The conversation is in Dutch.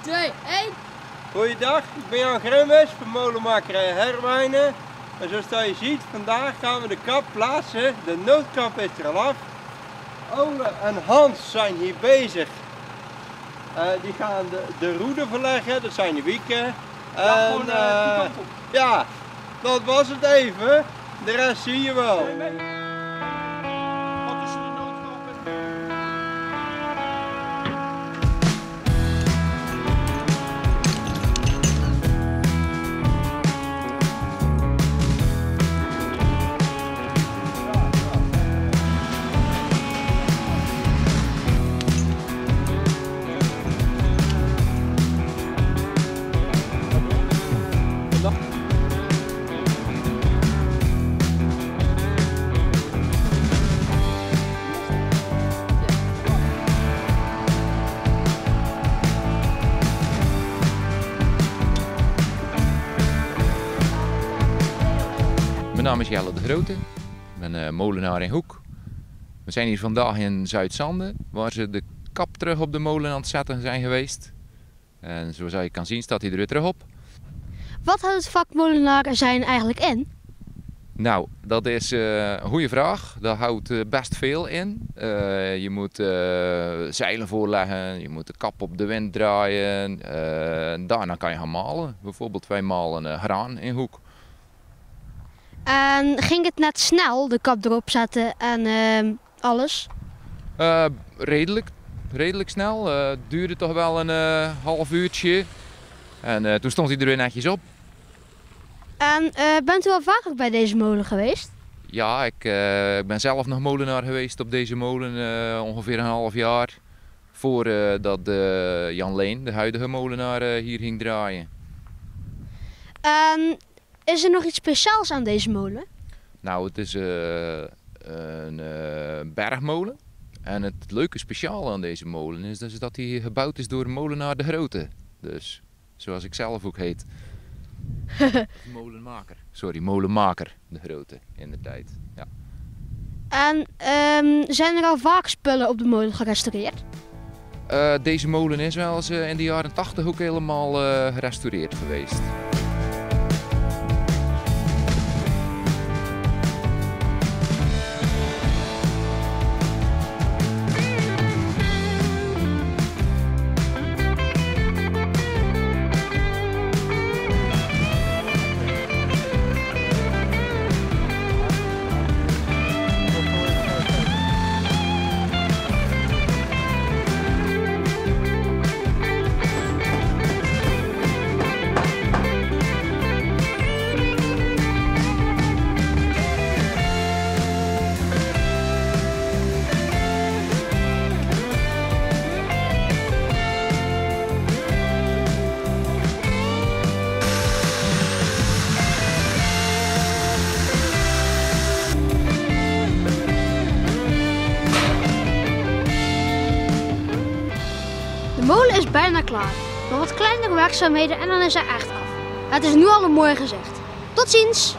2, 1. Goeiedag, ik ben Jan Grimmes van molenmakerij Herwijnen. En zoals je ziet, vandaag gaan we de kap plaatsen. De noodkap is er al af. Ole en Hans zijn hier bezig. Die gaan de roede verleggen, dat zijn de wieken. Ja, gewoon die kant op. Ja, dat was het even. De rest zie je wel. Wat is de noodkap? Mijn naam is Jelle de Grote, ik ben molenaar in Hoek. We zijn hier vandaag in Zuid-Zande, waar ze de kap terug op de molen aan het zetten zijn geweest. En zoals je kan zien staat hij er weer terug op. Wat houdt het vak molenaar zijn eigenlijk in? Nou, dat is een goede vraag. Daar houdt best veel in. Je moet zeilen voorleggen, je moet de kap op de wind draaien. Daarna kan je gaan malen. Bijvoorbeeld wij malen graan in Hoek. En ging het net snel, de kap erop zetten en alles? Redelijk snel. Het duurde toch wel een half uurtje. En toen stond hij er weer netjes op. En bent u al vaker bij deze molen geweest? Ja, ik ben zelf nog molenaar geweest op deze molen ongeveer een half jaar. Voordat Jan Leen, de huidige molenaar, hier ging draaien. En is er nog iets speciaals aan deze molen? Nou, het is een bergmolen. En het leuke speciale aan deze molen is dus dat hij gebouwd is door molenaar de Grote. Dus, zoals ik zelf ook heet. Molenmaker. Sorry, molenmaker de Grote in de tijd. Ja. En zijn er al vaak spullen op de molen gerestaureerd? Deze molen is wel eens in de jaren 80 ook helemaal gerestaureerd geweest. De molen is bijna klaar. Nog wat kleinere werkzaamheden en dan is hij echt af. Het is nu al een mooi gezicht. Tot ziens!